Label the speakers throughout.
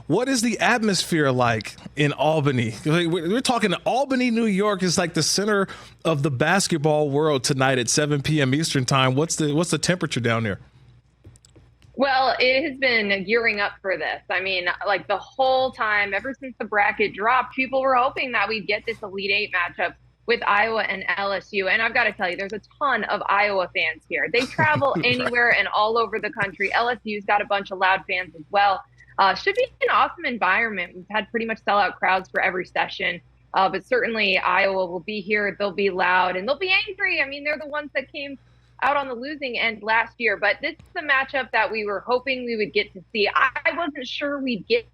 Speaker 1: What is the atmosphere like in Albany? We're talking Albany, New York is like the center of the basketball world tonight at 7 p.m. Eastern time. What's the temperature down there?
Speaker 2: Well, it has been gearing up for this. I mean, like the whole time, ever since the bracket dropped, people were hoping that we'd get this Elite Eight matchup with Iowa and LSU. And I've got to tell you, there's a ton of Iowa fans here. They travel anywhere and all over the country. LSU's got a bunch of loud fans as well. Should be an awesome environment. We've had pretty much sellout crowds for every session. But certainly Iowa will be here. They'll be loud and they'll be angry. I mean, they're the ones that came out on the losing end last year. But this is a matchup that we were hoping we would get to see. I wasn't sure we'd get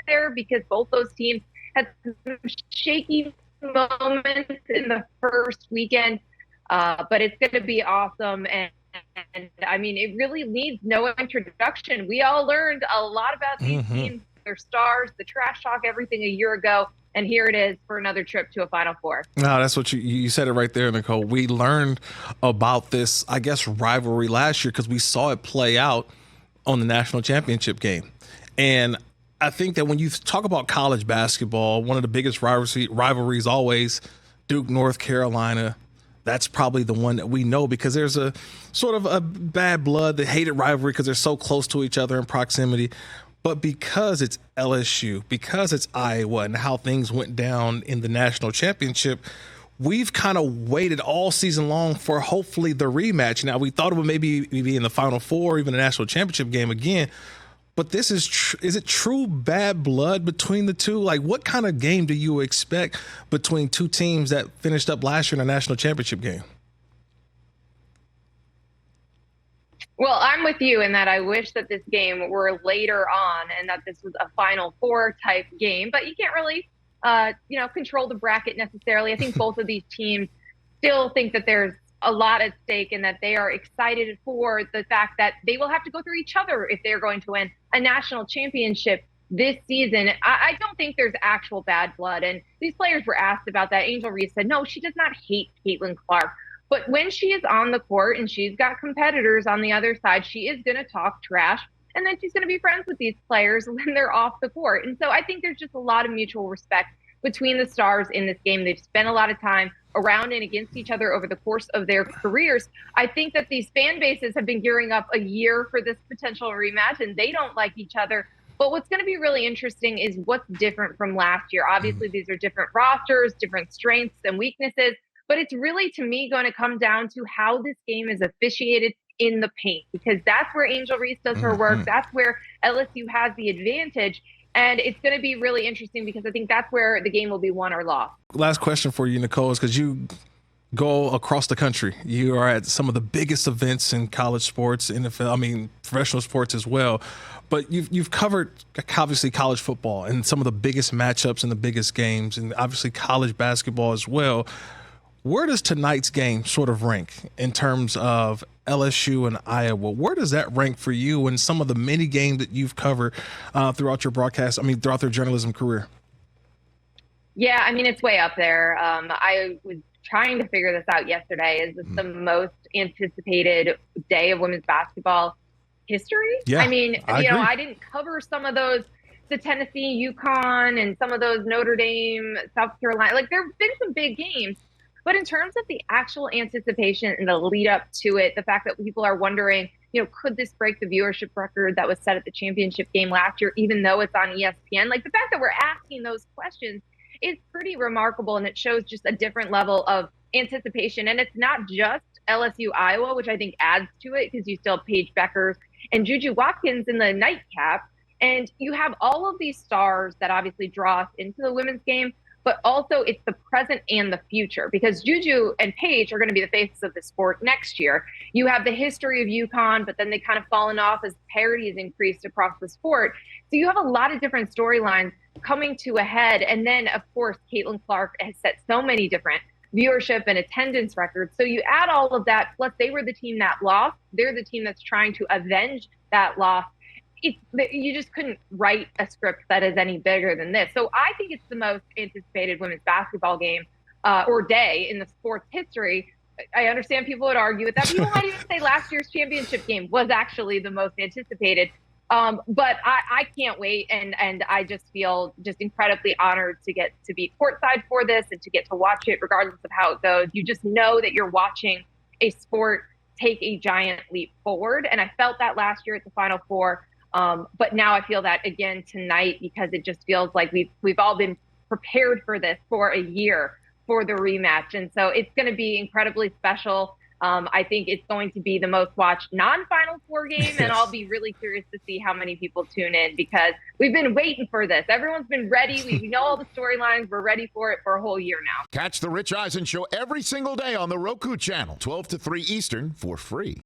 Speaker 2: there because both those teams had some shaky moments in the first weekend. But it's going to be awesome. And I mean, it really needs no introduction. We all learned a lot about these teams, their stars, the trash talk, everything a year ago. And here it is for another trip to a Final Four.
Speaker 1: No, that's what you said it right there, Nicole. We learned about this, I guess, rivalry last year because we saw it play out on the national championship game. And I think that when you talk about college basketball, one of the biggest rivalries always Duke, North Carolina. That's probably the one that we know because there's a sort of a bad blood, the hated rivalry because they're so close to each other in proximity. But because it's LSU, because it's Iowa and how things went down in the national championship, we've kind of waited all season long for hopefully the rematch. Now, we thought it would maybe be in the Final Four, even the national championship game again. But this is it true bad blood between the two? Like, what kind of game do you expect between two teams that finished up last year in a national championship game?
Speaker 2: Well, I'm with you in that I wish that this game were later on and that this was a Final Four type game, but you can't really, control the bracket necessarily. I think both of these teams still think that there's a lot at stake and that they are excited for the fact that they will have to go through each other if they're going to win a national championship this season. I don't think there's actual bad blood. And these players were asked about that. Angel Reese said, no, she does not hate Caitlin Clark. But when she is on the court and she's got competitors on the other side, she is going to talk trash. And then she's going to be friends with these players when they're off the court. And so I think there's just a lot of mutual respect between the stars in this game. They've spent a lot of time around and against each other over the course of their careers. I think that these fan bases have been gearing up a year for this potential rematch, and they don't like each other. But what's going to be really interesting is what's different from last year. Obviously, these are different rosters, different strengths and weaknesses. But it's really, to me, going to come down to how this game is officiated in the paint, because that's where Angel Reese does her work. That's where LSU has the advantage. And it's going to be really interesting because I think that's where the game will be won or lost.
Speaker 1: Last question for you, Nicole, is because you go across the country. You are at some of the biggest events in college sports, NFL, professional sports as well. But you've covered, obviously, college football and some of the biggest matchups and the biggest games, and obviously college basketball as well. Where does tonight's game sort of rank in terms of LSU and Iowa? Where does that rank for you in some of the many games that you've covered throughout your throughout their journalism career?
Speaker 2: Yeah, it's way up there. I was trying to figure this out yesterday. Is this the most anticipated day of women's basketball history?
Speaker 1: Yeah,
Speaker 2: I didn't cover some of those, the Tennessee, UConn, and some of those Notre Dame, South Carolina. Like, there have been some big games. But in terms of the actual anticipation and the lead up to it, the fact that people are wondering, could this break the viewership record that was set at the championship game last year, even though it's on ESPN? Like, the fact that we're asking those questions is pretty remarkable, and it shows just a different level of anticipation. And it's not just LSU Iowa, which I think adds to it, because you still have Paige Beckers and Juju Watkins in the nightcap. And you have all of these stars that obviously draw us into the women's game. But also it's the present and the future, because Juju and Paige are going to be the faces of the sport next year. You have the history of UConn, but then they kind of fallen off as parity has increased across the sport. So you have a lot of different storylines coming to a head. And then, of course, Caitlin Clark has set so many different viewership and attendance records. So you add all of that, plus they were the team that lost. They're the team that's trying to avenge that loss. You just couldn't write a script that is any bigger than this. So I think it's the most anticipated women's basketball game or day in the sports history. I understand people would argue with that. People might even say last year's championship game was actually the most anticipated. But I can't wait, and I just feel just incredibly honored to get to be courtside for this and to get to watch it, regardless of how it goes. You just know that you're watching a sport take a giant leap forward, and I felt that last year at the Final Four. But now I feel that again tonight, because it just feels like we've all been prepared for this for a year for the rematch, and so it's going to be incredibly special. I think it's going to be the most watched non-Final Four game, and I'll be really curious to see how many people tune in, because we've been waiting for this. Everyone's been ready. We know all the storylines. We're ready for it for a whole year now.
Speaker 3: Catch the Rich Eisen Show every single day on the Roku channel, 12 to 3 Eastern, for free.